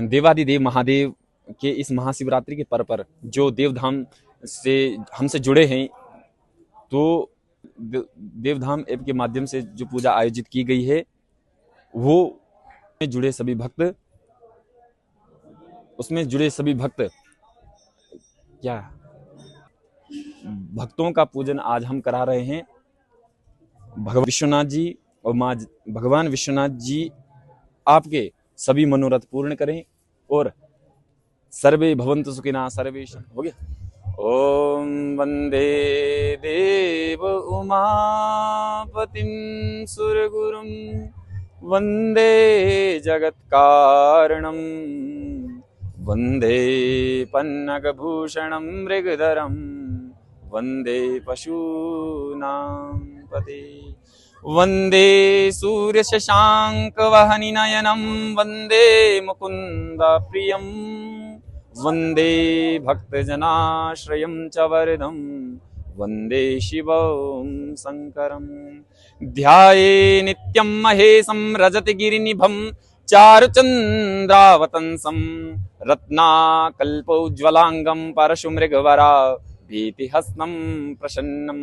देवादिदेव महादेव के इस महाशिवरात्रि के पर्व पर जो देवधाम से हमसे जुड़े हैं, तो देवधाम ऐप के माध्यम से जो पूजा आयोजित की गई है, वो जुड़े सभी भक्त उसमें जुड़े सभी भक्त क्या भक्तों का पूजन आज हम करा रहे हैं। भगवान विश्वनाथ जी और माँ भगवान विश्वनाथ जी आपके सभी मनोरथ पूर्ण करें और सर्वे भवन्तु सुखिनः सर्वे हो गया। ओम वंदे देव उमापतिं सुरगुरुं वंदे जगत्कारणं वंदे पन्नगभूषणं मृगधरं वंदे पशूनां पते वंदे सूर्यशशाङ्कवहनिनयनं वंदे मुकुन्दप्रियं वंदे भक्तजनाश्रयं च वरदं वंदे शिवं शङ्करं ध्याये नित्यं महेशं रजतगिरिनिभं चारुचन्द्रावतंसं रत्नाकल्पोज्ज्वलाङ्गं परशुमृगवरा भीतिहस्तं प्रसन्नं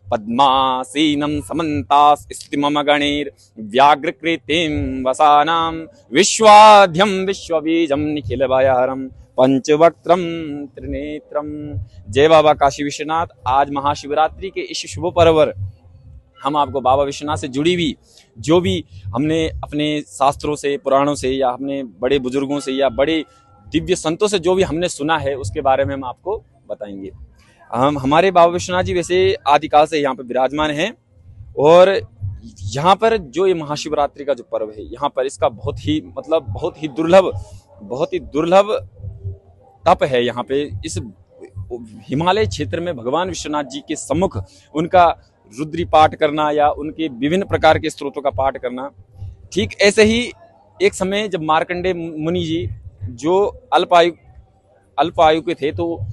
पद्मासीनं समन्तास्तिममगणैर्व्याघ्रकृतिं वसानां विश्वाद्यं विश्वबीजं निखिलभयहरं पंचवक्त्रं त्रिनेत्रं। जय बाबा काशी विश्वनाथ। आज महाशिवरात्रि के इस शुभ पर्व पर हम आपको बाबा विश्वनाथ से जुड़ी हुई जो भी हमने अपने शास्त्रों से, पुराणों से, या अपने बड़े बुजुर्गों से या बड़े दिव्य संतों से जो भी हमने सुना है, उसके बारे में हम आपको बताएंगे। हमारे बाबा विश्वनाथ जी वैसे आदिकाल से यहाँ पर विराजमान हैं और यहाँ पर जो ये महाशिवरात्रि का जो पर्व है, यहाँ पर इसका बहुत ही दुर्लभ तप है। यहाँ पे इस हिमालय क्षेत्र में भगवान विश्वनाथ जी के सम्मुख उनका रुद्री पाठ करना या उनके विभिन्न प्रकार के स्त्रोतों का पाठ करना। ठीक ऐसे ही एक समय जब मार्कंडेय मुनि जी जो अल्प आयु के थे, तो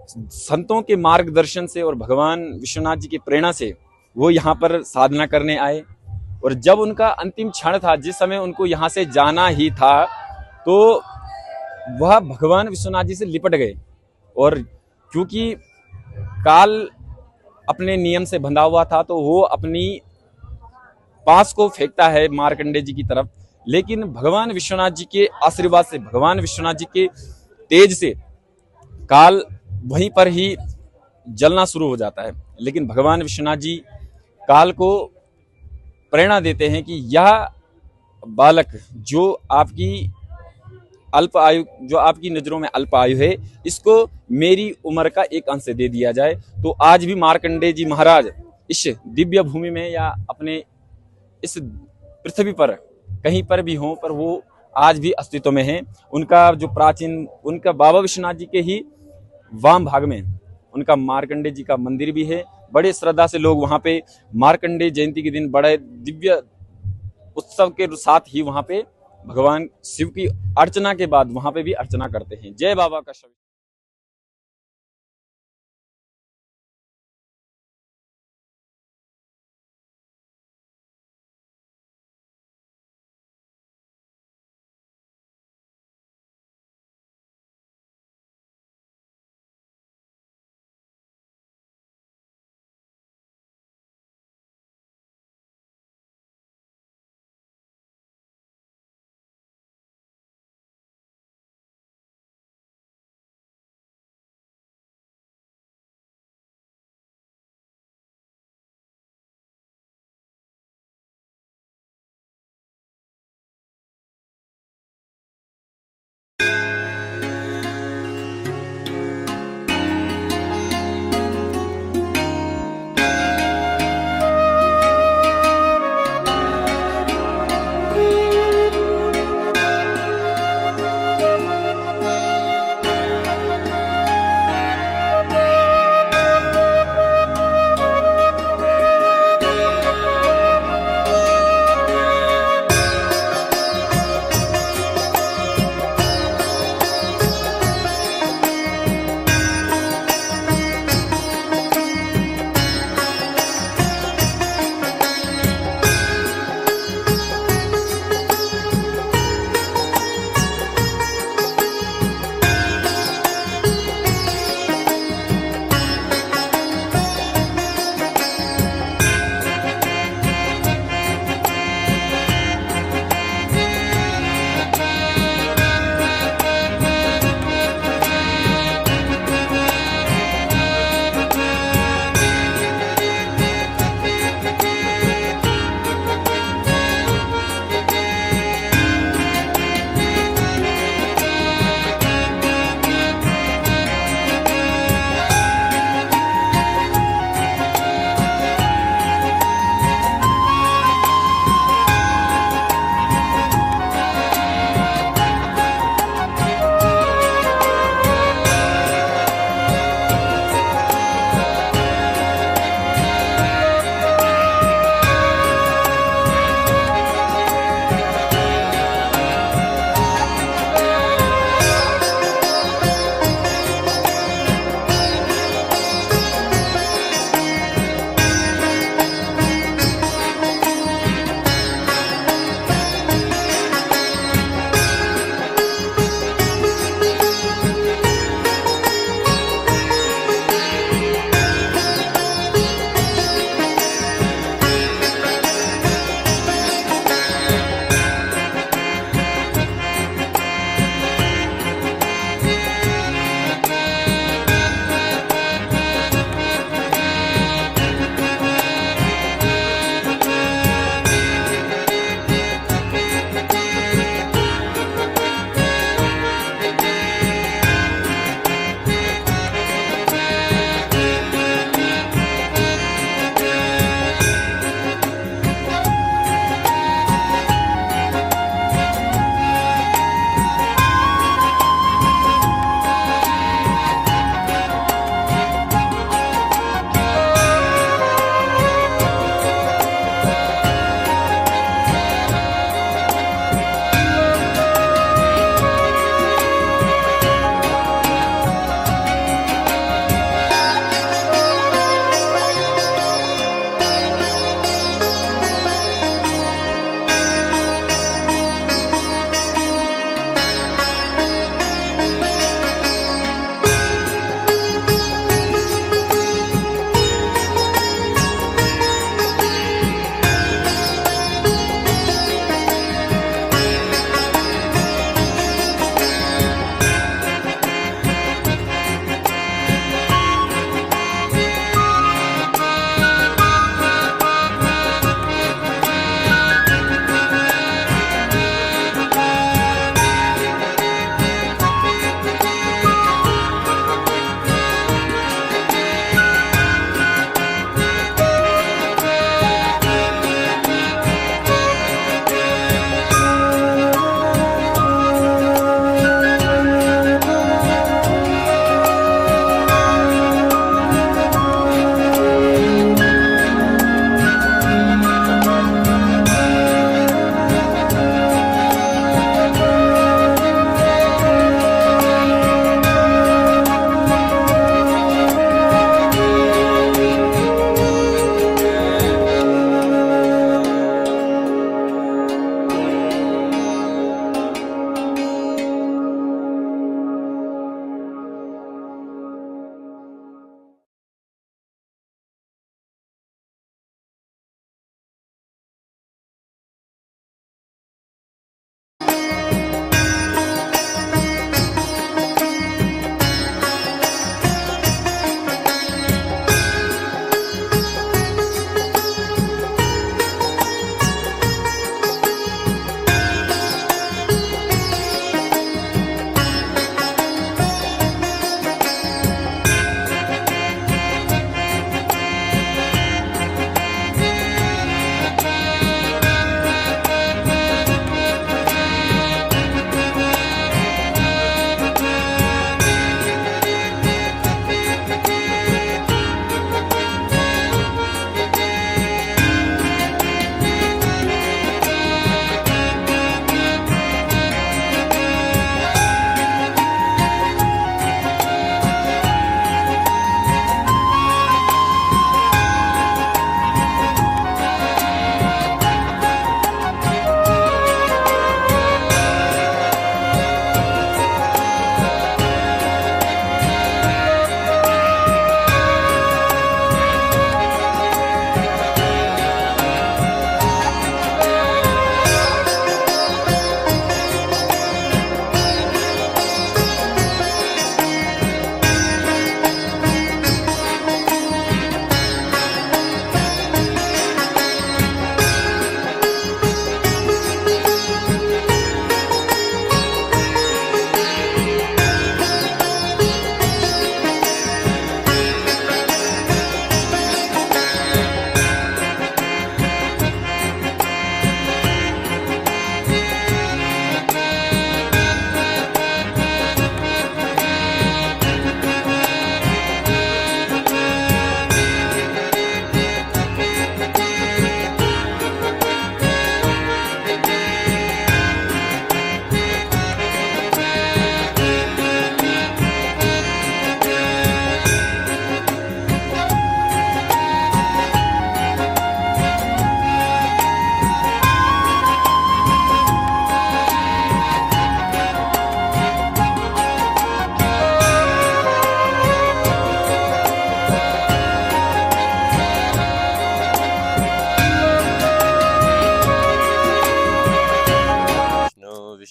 संतों के मार्गदर्शन से और भगवान विश्वनाथ जी की प्रेरणा से वो यहाँ पर साधना करने आए। और जब उनका अंतिम क्षण था, जिस समय उनको यहाँ से जाना ही था, तो वह भगवान विश्वनाथ जी से लिपट गए। और क्योंकि काल अपने नियम से बंधा हुआ था, तो वो अपनी पास को फेंकता है मार्कंडेय जी की तरफ, लेकिन भगवान विश्वनाथ जी के आशीर्वाद से, भगवान विश्वनाथ जी के तेज से काल वहीं पर ही जलना शुरू हो जाता है। लेकिन भगवान विश्वनाथ जी काल को प्रेरणा देते हैं कि यह बालक जो आपकी नजरों में अल्प आयु है, इसको मेरी उम्र का एक अंश दे दिया जाए। तो आज भी मार्कंडेय जी महाराज इस दिव्य भूमि में या अपने इस पृथ्वी पर कहीं पर भी हों, पर वो आज भी अस्तित्व में हैं। उनका बाबा विश्वनाथ जी के ही वाम भाग में उनका मार्कंडेय जी का मंदिर भी है। बड़े श्रद्धा से लोग वहां पे मार्कंडेय जयंती के दिन बड़े दिव्य उत्सव के साथ ही वहां पे भगवान शिव की अर्चना के बाद वहां पे भी अर्चना करते हैं। जय बाबा का शब्द।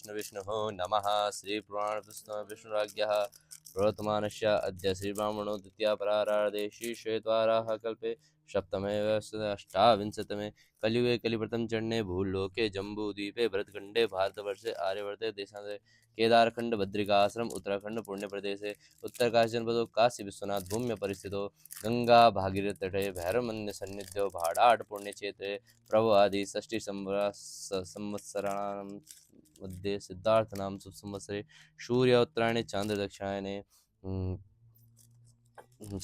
विष्णुः नमः। श्रीपुराणपुस्तकं विष्णुराज्ञः प्रवर्तमानस्य अद्य श्रीब्राह्मणो द्वितीयापराराधे श्रीश्वेतवाराः कल्पे सप्तमे अष्टाविंशतमे कलियुगे कलिव्रतं चण्डे भूलोके जम्बूद्वीपे भरतखण्डे भारतवर्षे आर्यवर्ते देशान्ते केदारखंड बद्रिकाश्रम उत्तराखंड पुण्य प्रदेशे उत्तरकाशी जनपदों काशी विश्वनाथ भूम्य परिस्थितो गंगा भागीरथ तटे भैरवमन्य सन्निध्यो भाडाट पुण्य क्षेत्रे प्रभु आदि षष्ठी संवत्सराणां मध्ये सिद्धार्थ नाम शुभ संवत्सरे सूर्य उत्तरायणे चांद्र दक्षिणायने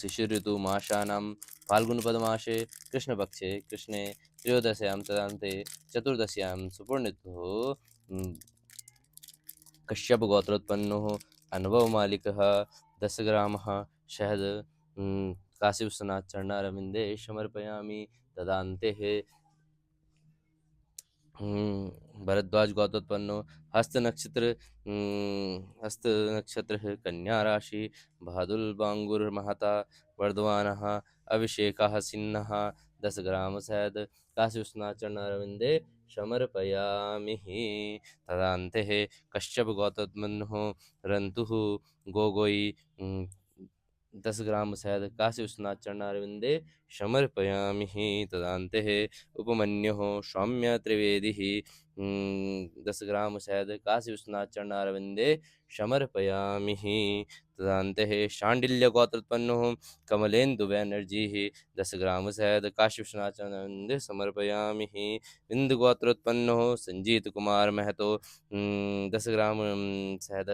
शिशिर ऋतु माशानां फाल्गुनपदमासे कृष्णपक्षे कृष्णे त्रयोदश्यां तदान्ते चतुर्दश्यां सुपर्णितुः कश्यप गोत्रोत्पन्नो अनुभव मालिकः 10 ग्रामः शहद काशी विश्वनाथ चरणारविन्दे समर्पयामि तदान्ते भरद्वाज गोत्रोत्पन्नो हस्त नक्षत्र हस्त नक्षत्र कन्या राशि भादुल बांगुर महता वर्धवानः अभिषेकः सिन्नः 10 ग्राम शहद काशी विश्वनाथ चरणारविन्दे समर्पयामि तदान्ते कश्यप गोत्रोत्पन्नः रन्तुः गोगोई 10 ग्राम शहद काशी विश्वनाथ चरणारविन्दे समर्पयामि तदान्ते उपमन्युः सौम्य त्रिवेदी 10 ग्राम शहद काशी विश्वनाथ चरणारविन्दे समर्पयामि तदान्ते शाण्डिल्य गोत्रोत्पन्नः कमलेन्दु बैनर्जी 10 ग्राम शहद काशी विश्वनाथ चरणारविन्दे समर्पयामि इंदु गोत्रोत्पन्नः संजीत कुमार महतो 10 ग्राम शहद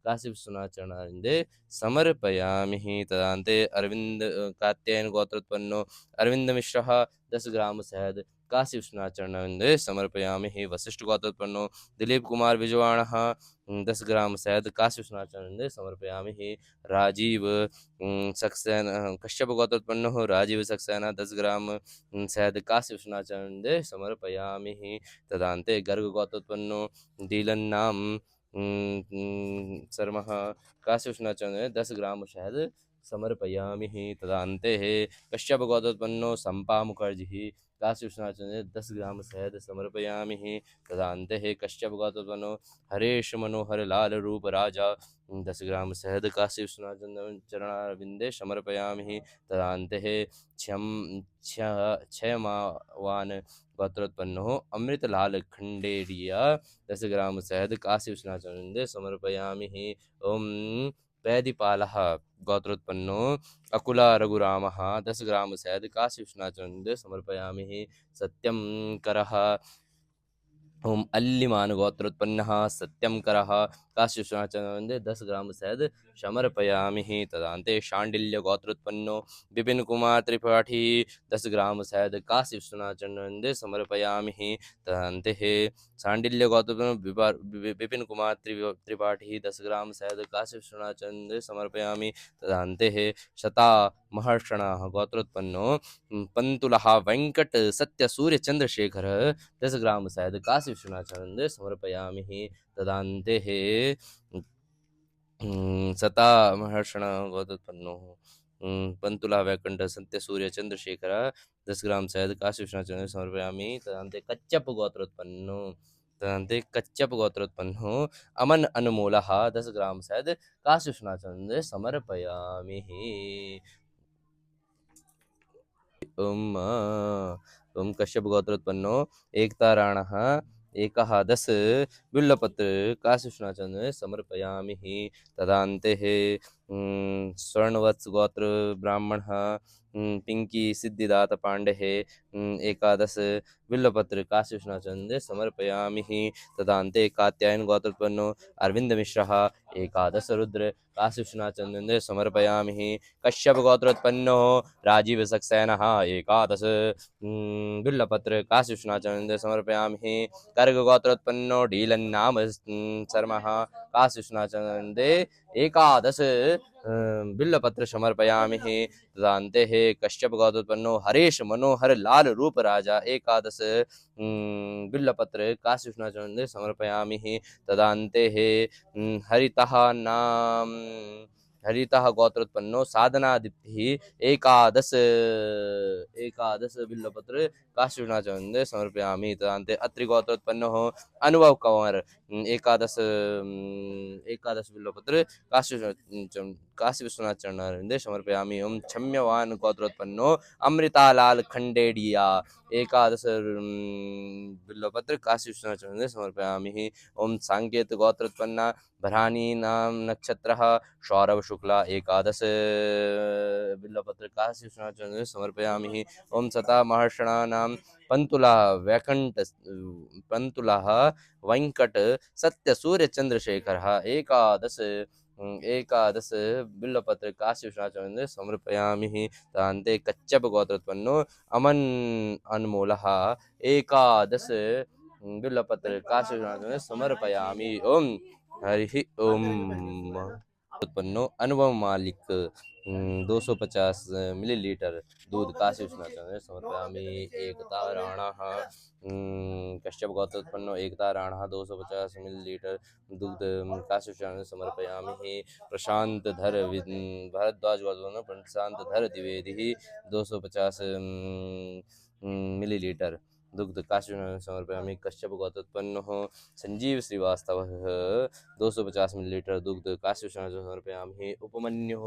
काशी विश्वनाथ चरणारविन्दे समर्पयामि तदान्ते अरविंद कात्यायन गोत्रोत्पन्नो अरविंद मिश्रः 10 ग्राम शहद काशी विश्वनाथ चरणारविन्दे समर्पयामि वशिष्ठ गोत्रोत्पन्नो दिलीप कुमार विजवाणः 10 ग्राम शहद काशी विश्वनाथ चरणारविन्दे समर्पयामि राजीव सक्सेना कश्यप गोत्रोत्पन्नो राजीव सक्सेना 10 ग्राम शहद काशी विश्वनाथ चरणारविन्दे समर्पयामि तदान्ते गर्ग गोत्रोत्पन्नो डीलन नाम शर्मः काशी विश्वनाथ चरणारविन्दे 10 ग्राम शहद समर्पयामि तदान्ते कश्यप गोत्रोत्पन्नो संपा मुखर्जी काशी विश्वनाथ चरणारविन्दे 10 ग्राम शहद समर्पयामि तदान्ते कश्यप गोत्रोत्पन्नो हरेश मनोहर लाल रूप राजा 10 ग्राम शहद काशी विश्वनाथ चरणारविन्दे समर्पयामि तदान्ते क्षयमावान गोत्रोत्पन्नो अमृतलाल खंडेरिया 10 ग्राम शहद काशी विश्वनाथ चरणारविन्दे समर्पयामि ओम वैदिपालः गोत्रोत्पन्नो अकुला रघुरामः 10 ग्राम शहद काशी विश्वनाथ चरणारविन्दे समर्पयामि सत्यम करः ओम अल्लिमान गोत्रोत्पन्नः सत्यम करः काशी विश्वनाथ चरणारविन्दे 10 ग्राम शहद समर्पयामि तदान्ते शाण्डिल्य गोत्रोत्पन्नो विपिन कुमार त्रिपाठी 10 ग्राम शहद काशी विश्वनाथ चरणारविन्दे समर्पयामि तदान्ते शाण्डिल्य गोत्रोत्पन्नो विपिन कुमार त्रिपाठी 10 ग्राम शहद काशी विश्वनाथ चरणारविन्दे समर्पयामि तदान्ते शता महर्षणः गोत्रोत्पन्नो पंतुलः वेंकट सत्य सूर्य चंद्रशेखर 10 ग्राम शहद काशी विश्वनाथ चरणारविन्दे समर्पयामि तदान्ते सता महर्षण गोत्रोत्पन्नो पंतुला वैकुंठ सत्य सूर्य चंद्रशेखर 10 ग्राम शहद काशी विश्वनाथ चरणारविन्दे समर्पयामि तदान्ते कच्चप गोत्रोत्पन्नो अमन अनमोलः 10 ग्राम शहद काशी विश्वनाथ चरणारविन्दे समर्पयामि ओम कश्यप गोत्रोत्पन्नो एकता राणः 11 बिल्लपत्र काशी विश्वनाथ चरणारविन्दे समर्पयामि तदान्ते स्वर्णवत्स गोत्र ब्राह्मणः पिंकी सिद्धिदात पांडे 11 बिल्लपत्र काशी विश्वनाथ चरणारविन्दे समर्पयामि तदान्ते कात्यायन गोत्रोत्पन्नो अरविंद मिश्रः 11 रुद्र काशी विश्वनाथ चरणारविन्दे समर्पयामि कश्यप गोत्रोत्पन्नो राजीव सक्सेनः 11 बिल्लपत्र काशी विश्वनाथ चरणारविन्दे समर्पयामि कर्ग गोत्रोत्पन्नो डीलन नाम शर्मः काशी विश्वनाथ चरणारविन्दे 11 बिल्लपत्र समर्पयामि तदान्ते कश्यप गोत्रोत्पन्नो हरेश मनोहर लाल रूप राजा 11 बिल्लपत्र काशी विश्वनाथ चरणारविन्दे समर्पयामि तदान्ते हरितः नाम हरितः गोत्रोत्पन्नो साधनादिभिः एकादश एकादश बिल्वपत्र काशी विश्वनाथ चंद्र समर्पयामि। तदन्ते अत्रि गोत्रोत्पन्नः अनुभव कंवर एकादश एकादश बिल्वपत्र काशी विश्वनाथ चरणारविंदे समर्पयामि। ओम क्षम्यवान गोत्रोत्पन्नो अमृतालाल खंडेडिया एकादश बिल्वपत्र काशी विश्वनाथ चरणारविंदे समर्पयामि। ओम सांकेत गोत्रोत्पन्ना भरानी नाम नक्षत्रः सौरभ शुक्ला एकादश बिल्वपत्र काशी विश्वनाथ चरणारविंदे समर्पयामि। ओम सता महर्षणानां पंतुला वैकंठ पंतुलः वेंकट सत्य सूर्य चंद्रशेखरः एकादश एकादश बिल्वपत्र काशी विश्वनाथ चरणारविंदे समर्पयामि। तान्ते कच्छप गोत्रोत्पन्नो अमन अनमोलः एकादश बिल्वपत्र काशी विश्वनाथ चरणारविंदे समर्पयामि। ओम हरिः ओम। उत्पन्नो अनुभव मालिक 250 मिलीलीटर दूध काशी विश्वनाथ चरणारविंदे समर्पयामि। एकता राणः कश्यप गोत्रोत्पन्नो एकता राणः 250 मिलीलीटर दुग्ध काशी विश्वनाथ चरणारविंदे समर्पयामि। प्रशांत धर भारद्वाज गोत्रोत्पन्नो प्रशांत धर द्विवेदी 250 मिलीलीटर दुग्ध काशी विश्वनाथ चरणारविंदे समर्पयामि। कश्यप गोत्रोत्पन्नो संजीव श्रीवास्तवः 250 मिलीलीटर दुग्ध काशी विश्वनाथ चरणारविंदे समर्पयामि। उपमन्युः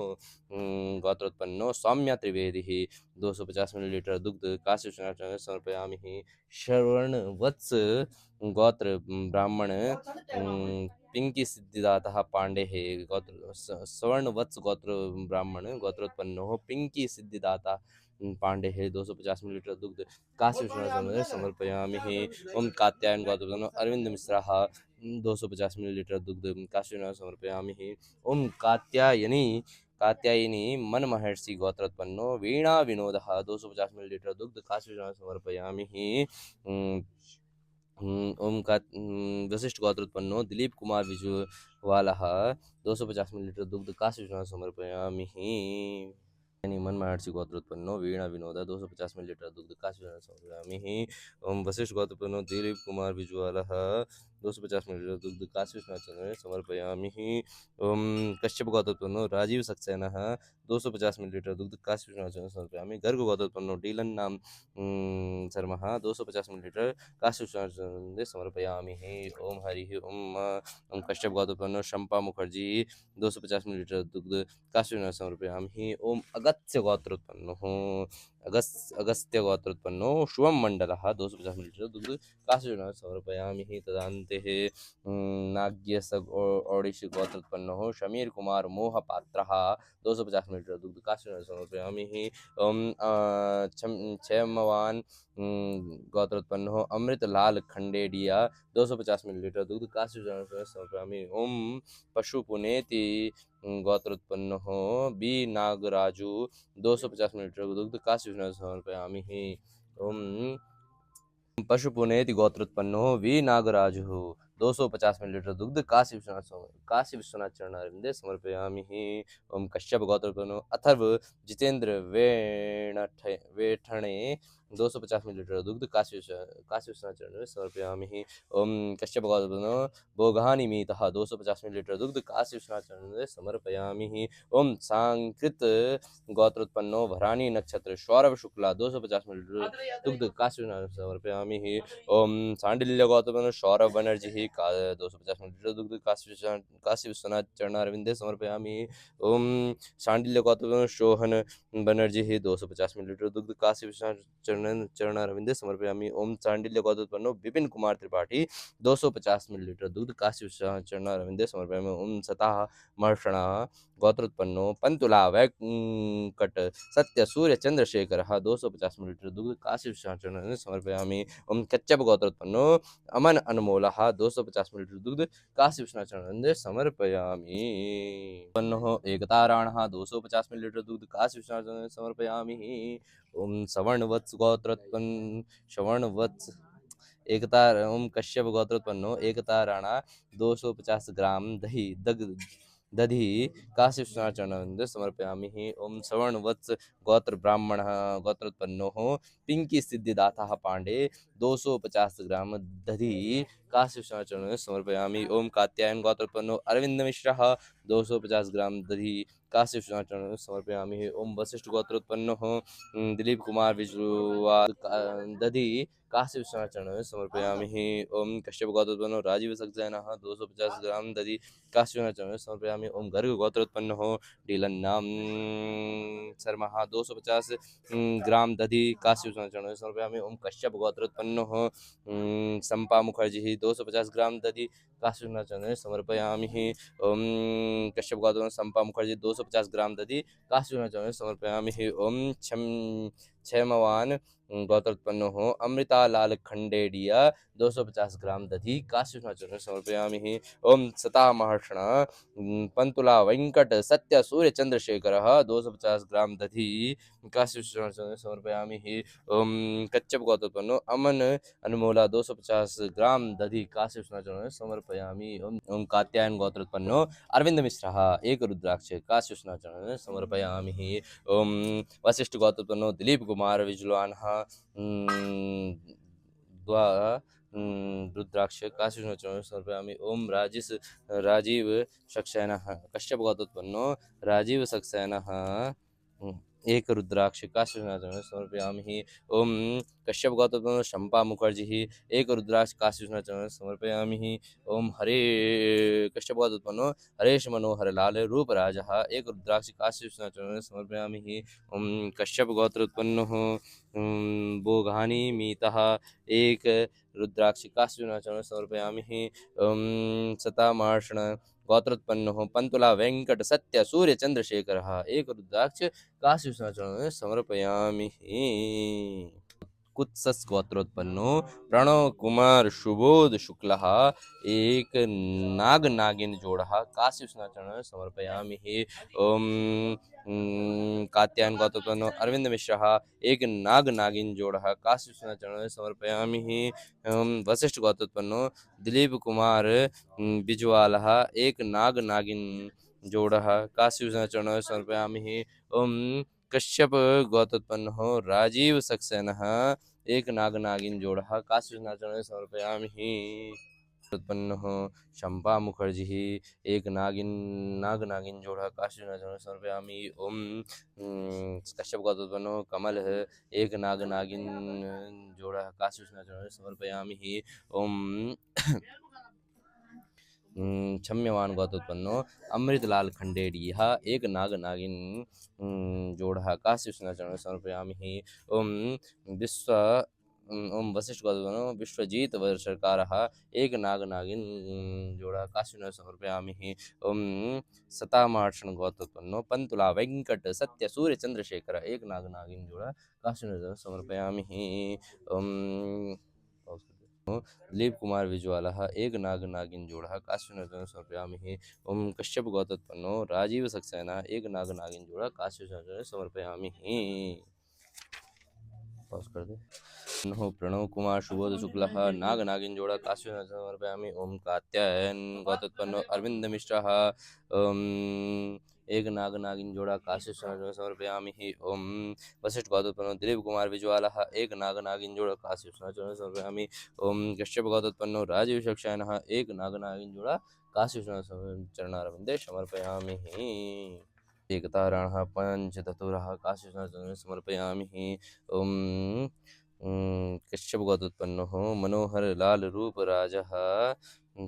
गोत्रोत्पन्नो सौम्य त्रिवेदी 250 मिलीलीटर दुग्ध काशी विश्वनाथ चरणारविंदे समर्पयामि। श्रवण वत्स गोत्र ब्राह्मण पिंकी सिद्धिदातः पांडे है गोत्र स्वर्ण वत्स गोत्र ब्राह्मण गोत्रोत्पन्नो पिंकी सिद्धिदाता पांडे है 250 मिलीलीटर दुग्ध काशी विश्वनाथ चरणारविंदे समर्पयामि। ओम कात्यायन गोत्रोत्पन्नो अरविंद मिश्राः 250 मिलीलीटर दुग्ध काशी विश्वनाथ समर्पयामि। ओम कात्यायनी मन महर्षि गोत्रोत्पन्नो वीणा विनोदः 250 मिलीलीटर दुग्ध काशी विश्वनाथ समर्पयामि। ओम का वशिष्ठ गोत्रोत्पन्नो दिलीप कुमार विजुवालः 250 मिलीलीटर दुग्ध काशी विश्वनाथ समर्पयामि। मन महर्षि गोत्रोत्पन्नो वीणा विनोद 250 मिलीलीटर दुग्ध काशी विश्वनाथ समर्पयामि। ओम वशिष्ठ गोत्रोत्पन्नो दिलीप कुमार विजुवालः 250 मिलीलीटर दुग्ध काशी विश्वनाथ समर्पयामि। ओम कश्यप गोत्रोत्पन्नो राजीव सक्सेनः 250 मिलीलीटर दुग्ध काशी विश्वनाथ समर्पयामि। गर्ग गोत्रोत्पन्नो डीलन नाम शर्मा 250 मिलीलीटर काशी विश्वनाथ समर्पयामि। ओम हरि ओम। ओम कश्यप गोत्रोत्पन्नो शंपा मुखर्जी 250 मिलीलीटर दुग्ध काशी विश्वनाथ समर्पयामि। ओम अगस्त्य गोत्रोत्पन्नो अगस्त्य गोत्रोत्पन्नो शुभम मंडलः 250 मिलीलीटर दुग्ध काशी विश्वनाथ समर्पयामि। तदान्ते नाग्यस ओडिश गोत्रोत्पन्नो शमीर कुमार मोहपात्रः 250 मिलीलीटर दुग्ध काशी विश्वनाथ समर्पयामि। ओम क्षेमवान गोत्रोत्पन्नो अमृतलाल खंडेडिया 250 मिलीलीटर दुग्ध काशी विश्वनाथ समर्पयामि। ओम पशुपुनेति गोत्रोत्पन्नो बी नागराजु 250 मिलीलीटर दुग्ध काशी विश्वनाथ समर्पयामि। ओम पशुपुनेति गोत्रोत्पन्नो वी नागराजु 250 मिलीलीटर दुग्ध काशी विश्वनाथ चरणारविंदे समर्पयामि। ओम कश्यप गोत्रोत्पन्नो अथर्व जितेंद्र वेठणे 250 मिलीलीटर दुग्ध काशी विश्वनाथ चरणारविंदे समर्पयामि। ओम कश्यप गोत्रोत्पन्नो बोगानी मीतः 250 मिलीलीटर दुग्ध काशी विश्वनाथ चरणारविंदे समर्पयामि। ओम सांकृत गोत्रोत्पन्नो भरानी नक्षत्र सौरभ शुक्ला 250 मिलीलीटर दुग्ध काशी विश्वनाथ समर्पयामि। ओम सांडिल्य गोत्रोत्पन्नो सौरभ बनर्जी 250 मिलीलीटर दुग्ध काशी विश्वनाथ चरणारविंदे समर्पयामि। ओम सांडिल्य गोत्रोत्पन्नो शोहन बनर्जी 250 मिलीलीटर दुग्ध काशी विश्वनाथ चरणारविंदे समर्पयामि। ओम सांडिल्य गोत्रोत्पन्नो विपिन कुमार त्रिपाठी 250 मिलीलीटर दूध काशी विश्वनाथ चरणारविंदे समर्पयामि। ओम सतः महर्षणः गोत्रोत्पन्नो पंतुला वेंकट सत्य सूर्य चंद्रशेखरः 250 मिलीलीटर दूध काशी विश्वनाथ चरणारविंदे समर्पयामि। ओम कच्छप गोत्रोत्पन्नो अमन अनमोलः 250 मिलीलीटर दूध काशी विश्वनाथ चरणारविंदे समर्पयामि। उत्पन्नो एकताराणः 250 मिलीलीटर दूध काशी विश्वनाथ चरणारविंदे समर्पयामि। ओम सवर्णवत्स गोत्रोत्पन्न सवर्णवत्स एकता ओम कश्यप गोत्रोत्पन्नो एकता राणा 250 ग्राम दधि काशी विश्वनाथ चरणारविंदे समर्पयामि। ओम सवर्णवत्स गोत्र ब्राह्मणः गोत्रोत्पन्नो पिंकी सिद्धिदातः पांडे 250 ग्राम दधि काशी विश्वनाथ चरणों में समर्पयामि। ओम कात्यायन गोत्रोत्पन्नो अरविंद मिश्रः 250 ग्राम दधि काशी विश्वनाथ चरणों में समर्पयामि। ओम वशिष्ठ गोत्रोत्पन्नो दिलीप कुमार विजवाल दधि काशी विश्वनाथ चरणों में समर्पयामि। ओम कश्यप गोत्रोत्पन्नो राजीव सक्सेनः 250 ग्राम दधि काशी विश्वनाथ चरणों में समर्पयामि। ओम गर्ग गोत्रोत्पन्नो डीलन्नाम शर्मा 250 ग्राम दधि काशी विश्वनाथ चरणों में समर्पयामि। ओम कश्यप गोत्रोत्पन्नो संपा मुखर्जी 250 ग्राम दधि काशी विश्वनाथ चरणों में समर्पयामि। ओम कश्यप गोत्रोत्पन्नो संपा मुखर्जी 250 ग्राम दधि काशी विश्वनाथ चरणों में समर्पयामि। ओम क्षमवान गोत्रोत्पन्नो अमृता लाल खंडेडिया 250 ग्राम दधि काशी विश्वनाथ चरणों में समर्पयामि। ओम सता महर्षण पंतुला वेंकट सत्य सूर्य चंद्रशेखर 250 ग्राम दधि काशी विश्वनाथ चरणों में समर्पयामि। ओम कच्छप गोत्रोत्पन्नो अमन अनमोला 250 ग्राम दधि काशी विश्वनाथ चरणों में समर्पयामि। ओम कात्यायन गोत्रोत्पन्नो अरविंद मिश्रः एक रुद्राक्ष काशी विश्वनाथ चरणों में समर्पयामि। ओम वशिष्ठ गोत्रोत्पन्नो दिलीप कुमार विजलानः द्वा रुद्राक्ष काशी विश्वनाथ चरणों में समर्पयामि। ओम राजीव सक्सेनः कश्यप गोत्रोत्पन्नो राजीव सक्सेनः एक रुद्राक्ष काशी विश्वनाथ चरणों में समर्पयामि। ओम कश्यप गोत्रोत्पन्नो शंपा मुखर्जी एक रुद्राक्ष काशी विश्वनाथ चरणों में समर्पयामि। ओम हरे कश्यप गोत्रोत्पन्नो हरेश मनोहर लाल रूपराजः एक रुद्राक्ष काशी विश्वनाथ चरणों में समर्पयामि। ओम कश्यप गोत्रोत्पन्नो बोघानी मीतः एक रुद्राक्ष काशी विश्वनाथ चरणों में समर्पयामि। ओम सता महर्षण गोत्रोत्पन्नो पंतुला वेंकट सत्य सूर्य चंद्रशेखर एक रुद्राक्ष काशी विश्वनाथ चरणों में समर्पयामि। कुत्सस गोत्रोत्पन्नो प्रणव कुमार सुबोध शुक्ल एक नाग नागिन जोड़ काशी विश्वनाथ चरणों में समर्पयामि। ओम कात्यायन गोत्रोत्पन्नो अरविंद मिश्र एक नाग नागिन जोड़ काशी विश्वनाथ चरणों में समर्पयामि। ओम वशिष्ठ गोत्रोत्पन्नो दिलीप कुमार बिजवाल एक नाग नागिन जोड़ काशी विश्वनाथ चरणों में समर्पयामि। ओम कश्यप गोत्रोत्पन्नो राजीव सक्सेनः एक नाग नागिन जोड़ काशी विश्वनाथ चरणों में समर्पयामि। उत्पन्नो शंपा मुखर्जी एक नाग नागिन जोड़ काशी विश्वनाथ चरणों में समर्पयामि। ओम कश्यप गोत्रोत्पन्नो कमल एक नाग नागिन जोड़ काशी विश्वनाथ चरणों में समर्पयामि। ओम क्षम्यवान गोत्रोत्पन्नो अमृतलाल खंडेडियः एक नाग नागिन जोड़ काशी विश्वनाथ चरणों में समर्पयामि। ओम ओम वशिष्ठ गोत्रोत्पन्नो विश्वजीत सरकारः एक नाग नागिन जोड़ काशी विश्वनाथ समर्पयामि। ओम सता महर्षण गोत्रोत्पन्नो पंतुला वेंकट सत्य सूर्य चंद्रशेखर एक नाग नागिन जोड़ काशी विश्वनाथ समर्पयामि। ओम दिलीप कुमार विजवाल एक नाग नागिन जोड़ काशी विश्वनाथ चरणों में समर्पयामि। ओम कश्यप गोत्रोत्पन्नो राजीव सक्सेना एक नाग नागिन जोड़ काशी विश्वनाथ चरणों में समर्पयामि। पॉज कर दे। प्रणव कुमार सुबोध शुक्ल नाग नागिन जोड़ काशी विश्वनाथ समर्पयामि। ओम कात्यायन गोत्रोत्पन्नो अरविंद मिश्रः एक नाग नागिन जोड़ा काशी विश्वनाथ समर्पयामि। ओम वशिष्ठ गोत्रोत्पन्नो दिलीप कुमार विजवाल एक नाग नागिन जोड़ा काशी विश्वनाथ समर्पयामि। ओम कश्यप गोत्रोत्पन्नो राजीव सक्सेनः एक नाग नागिन जोड़ा काशी विश्वनाथ चरणारविंदे समर्पयामि। एकताराणः पंचधतुरः काशी विश्वनाथ समर्पयामि। ओम कश्यप गोत्रोत्पन्नो मनोहर लाल रूपराजः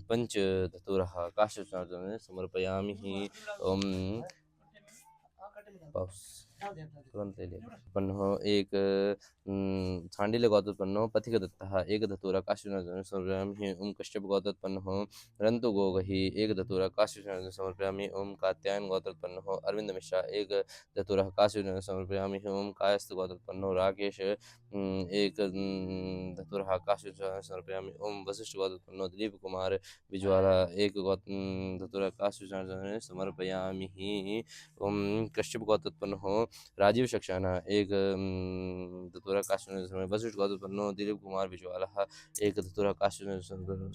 पंचधतुरः काशी विश्वनाथ समर्पयामि। ओम तुरंत ले लिया। उत्पन्नो एक छांडिल्य गोत्रोत्पन्नो पथिक दत्तः एक धतूरा काशी विश्वनाथ समर्पयामि। ओम कश्यप गोत्रोत्पन्नो रंतु गोगहि एक धतूरा काशी विश्वनाथ समर्पयामि। ओम कात्यायन गोत्रोत्पन्नो अरविंद मिश्रा एक धतूरा काशी विश्वनाथ समर्पयामि। ओम कायस्थ गोत्रोत्पन्नो राकेश एक धतूरा काशी विश्वनाथ समर्पयामि। ओम वशिष्ठ गोत्रोत्पन्नो दिलीप कुमार बिजवाला एक धतूरा काशी विश्वनाथ समर्पयामि। ओम कश्यप गोत्रोत्पन्नो राजीव सक्सेना एक धतूरा काशीनाथ वसिष्ठ गोत्रोत्पन्नो दिलीप कुमार बिजवालः एक धतूरा काशीनाथ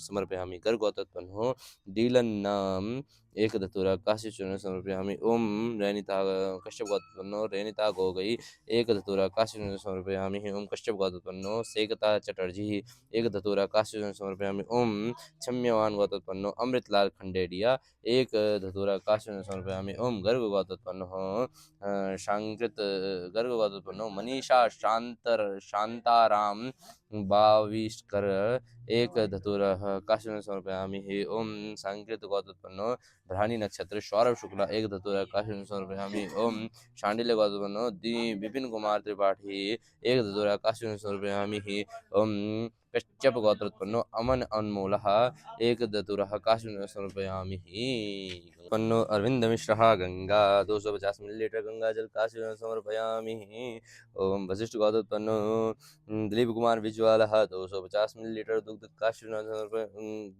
समर्पयामि गर्ग गोत्रोत्पन्नो डीलन्नाम एक धतूरा काशीचूर्ण समर्पयामि ओम रैनिता कश्यप गोत्रोत्पन्नो रैनिता गोगई एक धतूरा काशीचूर्ण समर्पयामि ओम कश्यप गोत्रोत्पन्नो सेकता चटर्जी एक धतूरा काशीचूर्ण समर्पयामि ओम क्षम्यवान गोत्रोत्पन्नो अमृतलाल खंडेडिया एक धतूरा काशीचूर्ण समर्पयामि ओम गर्ग गोत्रोत्पन्नो शांकृत गर्ग गोत्रोत्पन्नो मनीषा शांताराम बाविष्कर एक धतूरा काशीचूर्ण समर्पयामि ओम सांकृत गोत्रोत्पन्नो भ्राणी नक्षत्र सौरभ शुक्ला एक धतूरा काशीचूर्ण समर्पयामि ओम शांडिल्य गोत्रोत्पन्नो दी विपिन कुमार त्रिपाठी एक धतूरा काशीचूर्ण समर्पयामि ओम कश्यप गोत्रोत्पन्नो अमन अनमोलः एक धतूरः काशीचूर्ण समर्पयामि उत्पन्नो अरविंद मिश्रः गंगा 250 मिलीलीटर गंगा जल काशीचूर्ण समर्पयामि ओम वशिष्ठ गोत्रोत्पन्नो दिलीप कुमार बिजवालः 250 मिलीलीटर दुग्ध काशीचूर्ण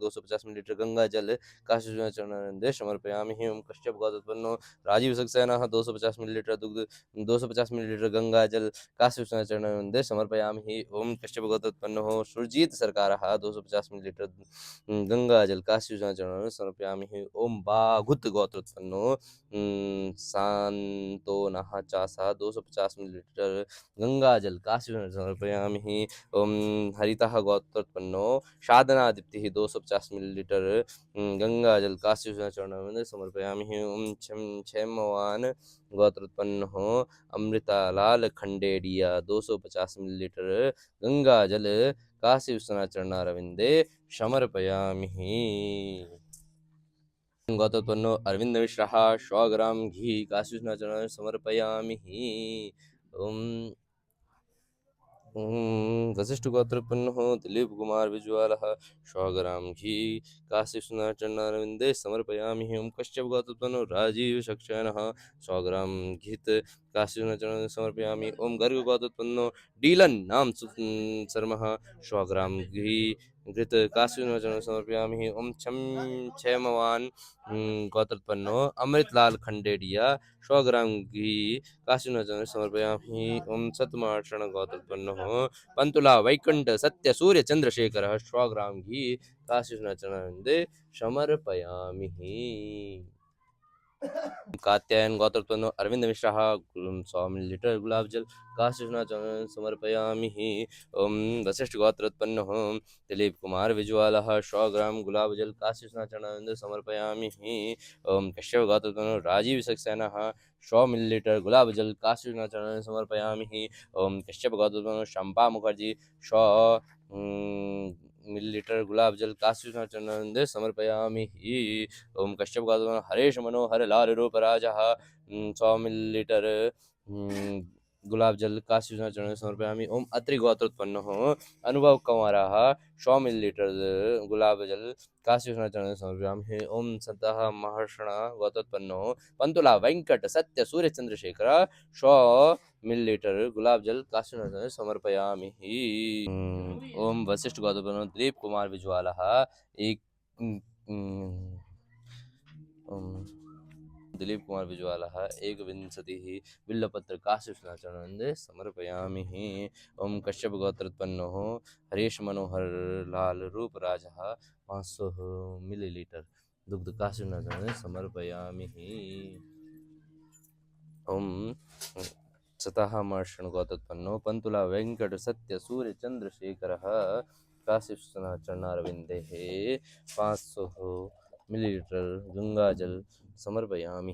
250 मिलीलीटर गंगा जल काशीचूर्ण समर्पयामि ओम कश्यप गोत्रोत्पन्नो राजीव सक्सेना 250 मिलीलीटर दुग्ध 250 मिलीलीटर गंगा जल काशीचूर्ण समर्पयामि ओम कश्यप गोत्रोत्पन्नो सुरजीत सरकारः 250 मिलीलीटर गंगा जल काशीचूर्ण समर्पयामि ओम बाघुत गोत्रोत्पन्नो शांतोनः चासः 250 मिलीलीटर गंगा जल काशीचूर्ण समर्पयामि ओम हरितः गोत्रोत्पन्नो साधनादीप्तिः 250 मिलीलीटर गंगा जल काशीचूर्ण समर्पयामि ओम क्षेमवान गोत्रोत्पन्नो अमृतालाल खंडेडिया 250 मिलीलीटर गंगा जल काशी विश्वनाथ चरणारविंदे समर्पयामि गोत्रोत्पन्नो अरविंद मिश्रः 100 ग्राम घी काशी विश्वनाथ चरणारविंदे समर्पयामि ओम वशिष्ठ गोत्रोत्पन्नो दिलीप कुमार बिजवालः 100 ग्राम घी काशी विश्वनाथ चरणारविंदे समर्पयामि ओम कश्यप गोत्रोत्पन्नो राजीव सक्सेनः 100 ग्राम घित काशी विश्वनाथ चरणारविंदे समर्पयामि ओम गर्ग गोत्रोत्पन्नो डीलन नाम शर्मः 100 ग्राम घी घृत काशी विश्वनाथ चरणारविंदे समर्पयामि ओम क्षेमवान गोत्रोत्पन्नो अमृतलाल खंडेडिया 100 ग्राम घी काशी विश्वनाथ चरणारविंदे समर्पयामि ओम सतमार्षण गोत्रोत्पन्नो पंतुला वैकुंठ सत्य सूर्य चंद्रशेखरः 100 ग्राम घी काशी विश्वनाथ चरणारविंदे समर्पयामि कात्यायन गोत्रोत्पन्नो अरविंद मिश्रः 100 मिलीलीटर गुलाब जल काशी विश्वनाथ चरणारविंदे समर्पयामि ओम वशिष्ठ गोत्रोत्पन्नो दिलीप कुमार बिजवालः 100 ग्राम गुलाब जल काशी विश्वनाथ चरणारविंदे समर्पयामि ओम कश्यप गोत्रोत्पन्नो राजीव सक्सेनः 100 मिलीलीटर गुलाब जल काशी विश्वनाथ चरणारविंदे समर्पयामि ओम कश्यप गोत्रोत्पन्नो शंपा मुखर्जी 100 मिलीलीटर गुलाब जल काशी विश्वनाथ चरणारविंदे समर्पयामि ओम कश्यप गोत्रोत्पन्नो हरेश मनोहर लाल रूपराजः 100 मिलीलीटर गुलाब जल काशी विश्वनाथ चरणारविंदे समर्पयामि ओम अत्रि गोत्रोत्पन्नो अनुभव कुमारः 100 मिलीलीटर गुलाब जल काशी विश्वनाथ चरणारविंदे समर्पयामि ओम सतः महर्षण गोत्रोत्पन्नो पंतुला वेंकट सत्य सूर्य चंद्रशेखर 100 मिलीलीटर गुलाब जल काशी विश्वनाथ चरणारविंदे समर्पयामि ओम वशिष्ठ गोत्रोत्पन्नो दिलीप कुमार बिजवालः एक ओम दिलीप कुमार बिजवालः एकविंशतिः बिल्लपत्र काशी विश्वनाथ चरणारविंदे समर्पयामि ओम कश्यप गोत्रोत्पन्नो हरीश मनोहर लाल रूपराजः 500 मिलीलीटर दुग्ध काशी विश्वनाथ चरणारविंदे समर्पयामि ओम सतः मर्षण गोत्रोत्पन्नो पंतुला वेंकट सत्य सूर्य चंद्रशेखरः काशी विश्वनाथ चरणारविंदे 500 मिलीलीटर गंगा जल समर्पयामि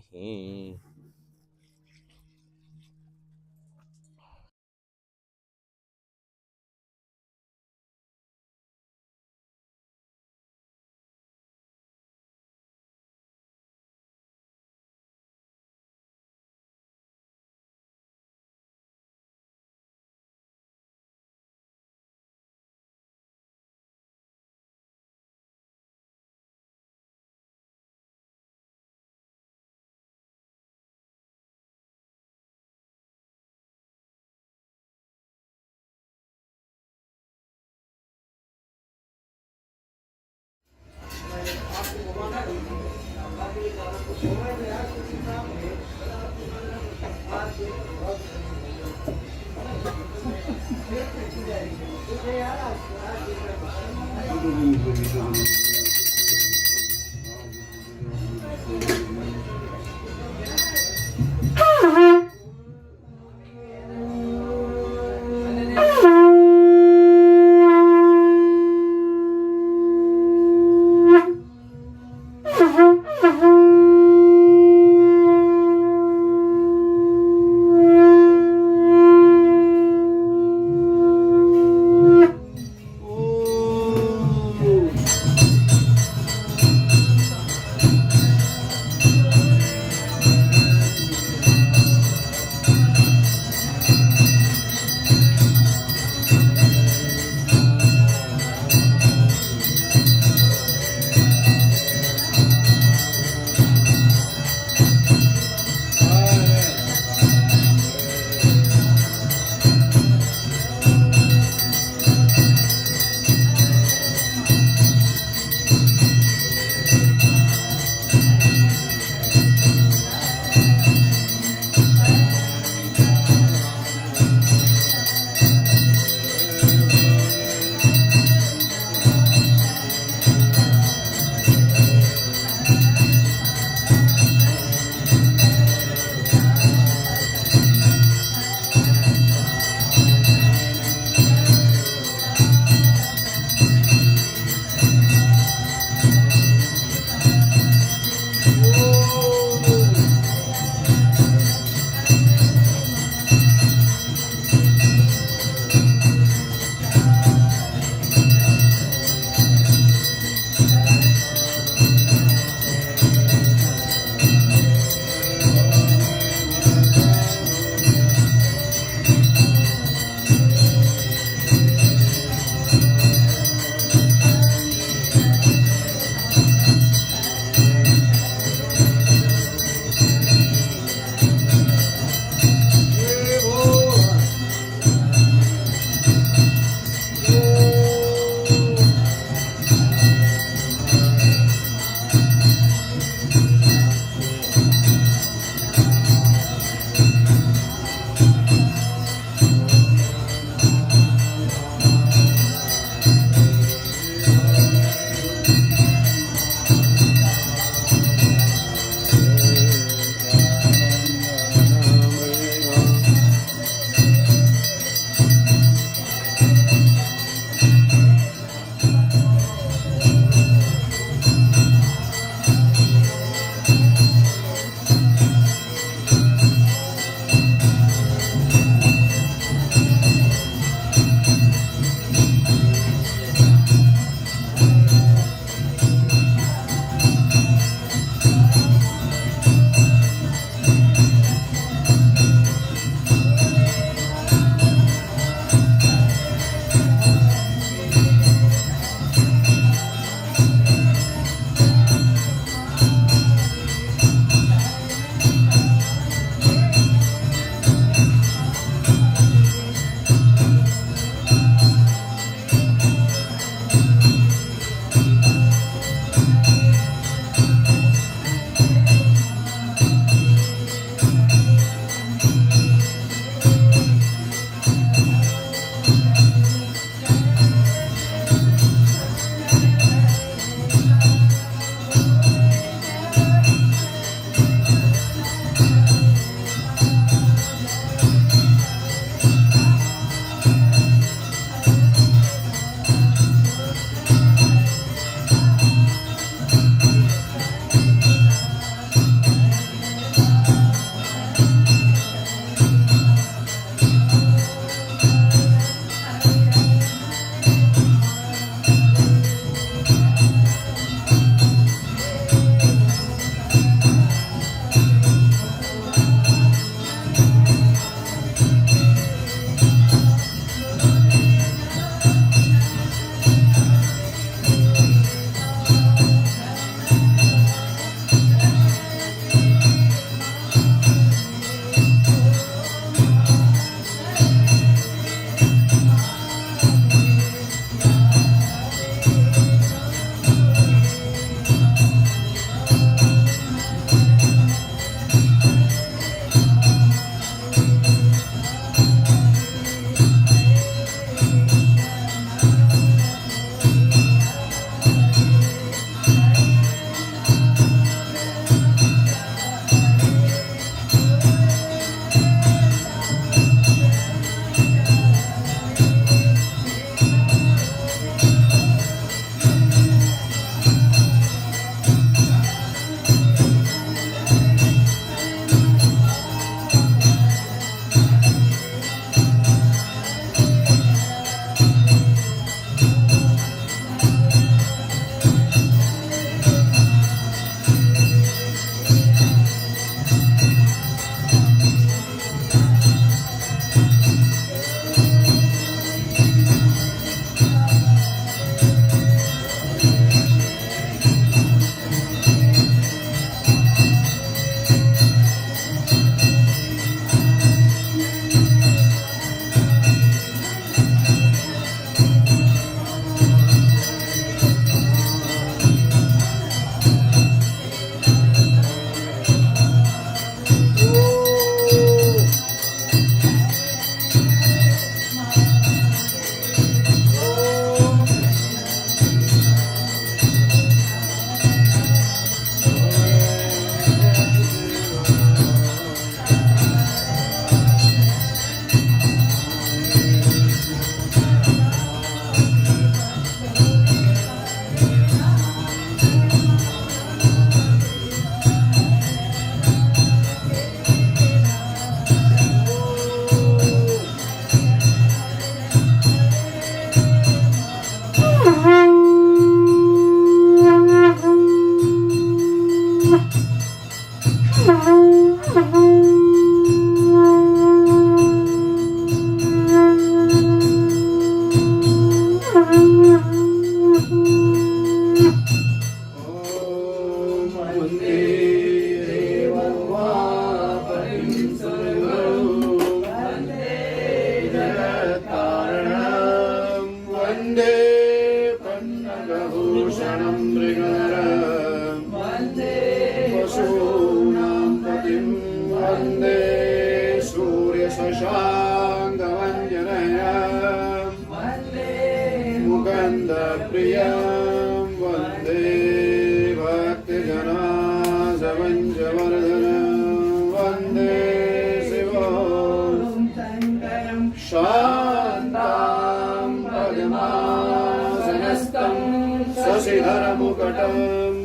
मुकुटं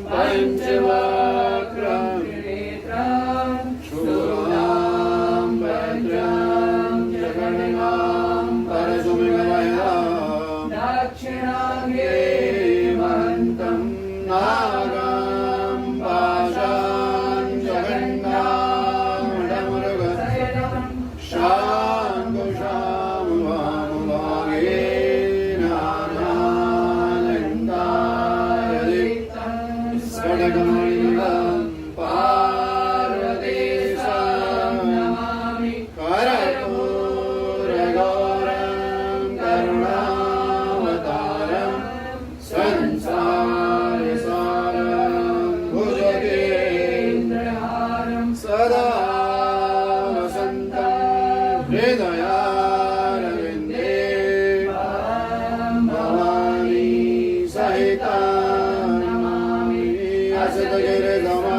पञ्चवक्त्रं शूलां भद्रां जगन्नां परशुमिगमयं दक्षिणाङ्गे महन्तं नागां पाशां जगन्नाथमृगं शाङ्कुशां वामभागे खड्गमण्डलं पार्वतीशं नमामि कर्पूरगौरं करुणावतारं संसारसारं भुजगेन्द्रहारं सदा वसन्तं हृदयारविन्दे भवानी सहिता असतगिरिगम